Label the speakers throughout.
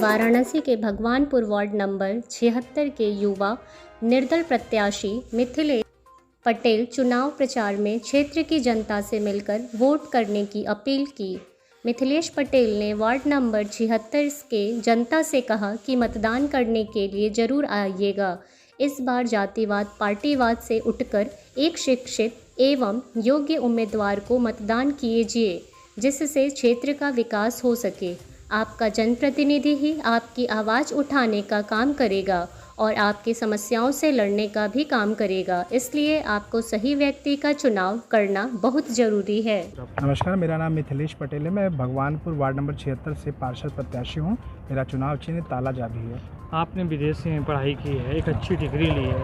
Speaker 1: वाराणसी के Bhagwanpur ward number 76 के युवा निर्दल प्रत्याशी मिथिलेश पटेल चुनाव प्रचार में क्षेत्र की जनता से मिलकर वोट करने की अपील की। मिथिलेश पटेल ने वार्ड नंबर 76 के जनता से कहा कि मतदान करने के लिए जरूर आइएगा। इस बार जातिवाद पार्टीवाद से उठकर एक शिक्षित एवं योग्य उम्मीदवार को मतदान कीजिए, जिससे क्षेत्र का विकास हो सके। आपका जनप्रतिनिधि ही आपकी आवाज़ उठाने का काम करेगा और आपकी समस्याओं से लड़ने का भी काम करेगा, इसलिए आपको सही व्यक्ति का चुनाव करना बहुत ज़रूरी है।
Speaker 2: नमस्कार, मेरा नाम मिथिलेश पटेल है। मैं भगवानपुर वार्ड नंबर 76 से पार्षद प्रत्याशी हूँ। मेरा चुनाव चिन्ह ताला चाबी है।
Speaker 3: आपने विदेश में पढ़ाई की है, एक अच्छी डिग्री ली है,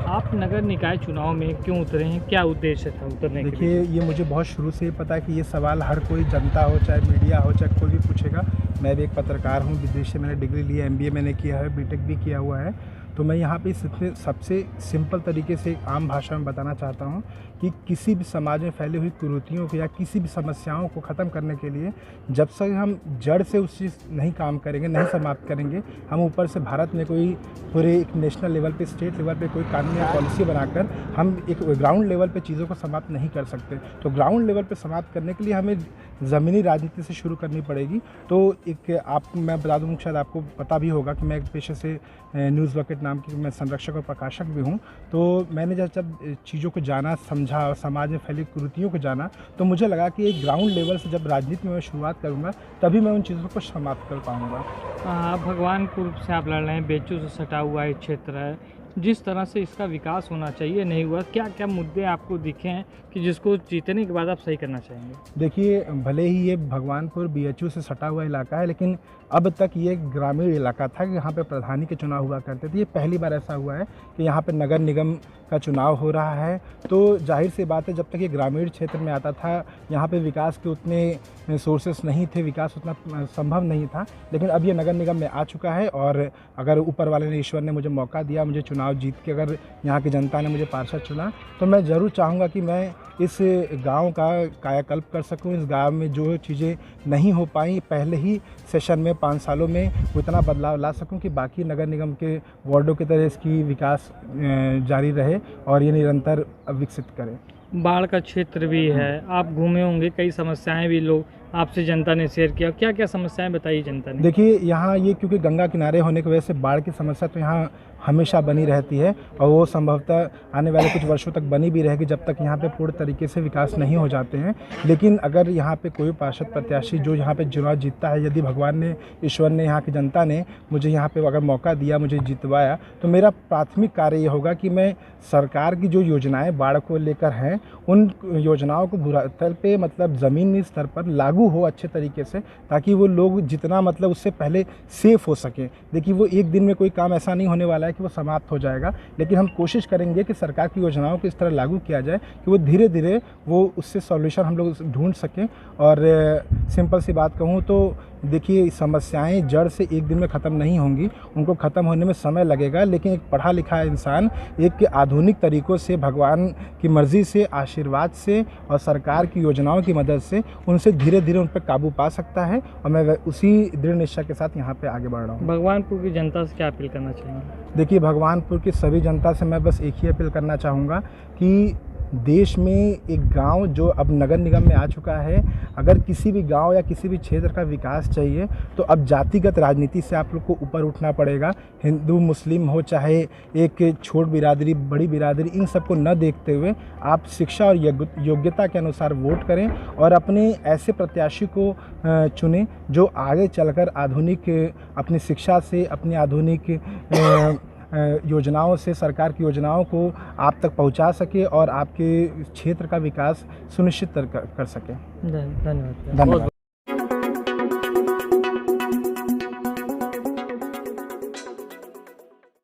Speaker 3: आप नगर निकाय चुनाव में क्यों उतरे हैं, क्या उद्देश्य था उतरने के लिए?
Speaker 2: देखिए, ये मुझे बहुत शुरू से ही पता है कि ये सवाल हर कोई जनता हो, चाहे मीडिया हो, चाहे कोई भी पूछेगा। मैं भी एक पत्रकार हूँ, विदेश से मैंने डिग्री ली है, MBA मैंने किया है, BTech भी किया हुआ है। तो मैं यहाँ पे सबसे सिंपल तरीके से आम भाषा में बताना चाहता हूँ कि किसी भी समाज में फैली हुई कुरीतियों को या किसी भी समस्याओं को ख़त्म करने के लिए जब तक हम जड़ से उस चीज़ नहीं काम करेंगे, नहीं समाप्त करेंगे, हम ऊपर से भारत में कोई पूरे एक नेशनल लेवल पे, स्टेट लेवल पे कोई कानून या पॉलिसी बनाकर हम एक ग्राउंड लेवल पे चीज़ों को समाप्त नहीं कर सकते। तो ग्राउंड लेवल पे समाप्त करने के लिए हमें ज़मीनी राजनीति से शुरू करनी पड़ेगी। तो मैं बता दूँ, शायद आपको पता भी होगा कि मैं एक पेशे से न्यूज़ बकेट नाम की मैं संरक्षक और प्रकाशक भी हूँ। तो मैंने जब चीज़ों को जाना, समझा और समाज में फैली कुरीतियों को जाना, तो मुझे लगा कि एक ग्राउंड लेवल से जब राजनीति में मैं शुरुआत करूँगा तभी मैं उन चीज़ों को समाप्त कर पाऊँगा।
Speaker 3: भगवानपुर से आप लड़ रहे हैं, बेचू से सटा हुआ एक क्षेत्र है, जिस तरह से इसका विकास होना चाहिए नहीं हुआ, क्या क्या मुद्दे आपको दिखे हैं कि जिसको जीतने के बाद आप सही करना चाहेंगे?
Speaker 2: देखिए, भले ही ये भगवानपुर BHU से सटा हुआ इलाका है, लेकिन अब तक ये ग्रामीण इलाका था कि यहाँ पे प्रधानी के चुनाव हुआ करते थे। ये पहली बार ऐसा हुआ है कि यहाँ पे नगर निगम का चुनाव हो रहा है। तो जाहिर सी बात है, जब तक ये ग्रामीण क्षेत्र में आता था, यहाँ पे विकास के उतने सोर्सेस नहीं थे, विकास उतना संभव नहीं था। लेकिन अब ये नगर निगम में आ चुका है और अगर ऊपर वाले ने, ईश्वर ने मुझे मौका दिया, मुझे चुनाव जीत के अगर यहाँ की जनता ने मुझे पार्षद चुना, तो मैं ज़रूर चाहूँगा कि मैं इस गांव का कायाकल्प कर सकूं। इस गांव में जो चीज़ें नहीं हो पाई पहले ही सेशन में 5 सालों में, वो इतना बदलाव ला सकूं कि बाकी नगर निगम के वार्डों की तरह इसकी विकास जारी रहे और ये निरंतर विकसित करे।
Speaker 3: बाढ़ का क्षेत्र भी है, आप घूमे होंगे, कई समस्याएं भी लोग आपसे जनता ने शेयर किया, क्या क्या समस्याएं बताई जनता ने?
Speaker 2: देखिए, यहाँ ये क्योंकि गंगा किनारे होने की वजह से बाढ़ की समस्या तो यहाँ हमेशा बनी रहती है और वो संभवतः आने वाले कुछ वर्षों तक बनी भी रहेगी, जब तक यहाँ पे पूर्ण तरीके से विकास नहीं हो जाते हैं। लेकिन अगर यहाँ पे कोई पार्षद प्रत्याशी जो यहाँ पे चुनाव जीतता है, यदि भगवान ने, ईश्वर ने, यहाँ की जनता ने मुझे यहाँ पे अगर मौका दिया, मुझे जितवाया, तो मेरा प्राथमिक कार्य ये होगा कि मैं सरकार की जो योजनाएं बाढ़ को लेकर हैं, उन योजनाओं को भूतल पे, मतलब ज़मीनी स्तर पर लागू हो अच्छे तरीके से, ताकि वो लोग जितना मतलब उससे पहले सेफ हो सकें। देखिए, वो एक दिन में कोई काम ऐसा नहीं होने वाला है कि वो समाप्त हो जाएगा, लेकिन हम कोशिश करेंगे कि सरकार की योजनाओं को इस तरह लागू किया जाए कि वो धीरे धीरे वो उससे सॉल्यूशन हम लोग ढूंढ सकें। और सिंपल सी बात कहूँ तो देखिए, समस्याएं जड़ से एक दिन में ख़त्म नहीं होंगी, उनको ख़त्म होने में समय लगेगा। लेकिन एक पढ़ा लिखा इंसान एक आधुनिक तरीक़ों से, भगवान की मर्ज़ी से, आशीर्वाद से और सरकार की योजनाओं की मदद से उनसे धीरे धीरे उन पर काबू पा सकता है। और मैं उसी दृढ़ निश्चय के साथ यहाँ पे आगे बढ़ रहा हूँ।
Speaker 3: भगवानपुर की जनता से क्या अपील करना चाहेंगे?
Speaker 2: देखिए, भगवानपुर की सभी जनता से मैं बस एक ही अपील करना चाहूँगा कि देश में एक गांव जो अब नगर निगम में आ चुका है, अगर किसी भी गांव या किसी भी क्षेत्र का विकास चाहिए तो अब जातिगत राजनीति से आप लोग को ऊपर उठना पड़ेगा। हिंदू मुस्लिम हो, चाहे एक छोट बिरादरी, बड़ी बिरादरी, इन सबको न देखते हुए आप शिक्षा और योग्यता के अनुसार वोट करें और अपने ऐसे प्रत्याशी को चुनें जो आगे चलकर आधुनिक अपनी शिक्षा से, अपनी आधुनिक योजनाओं से, सरकार की योजनाओं को आप तक पहुंचा सके और आपके क्षेत्र का विकास सुनिश्चित कर सके।
Speaker 3: धन्यवाद।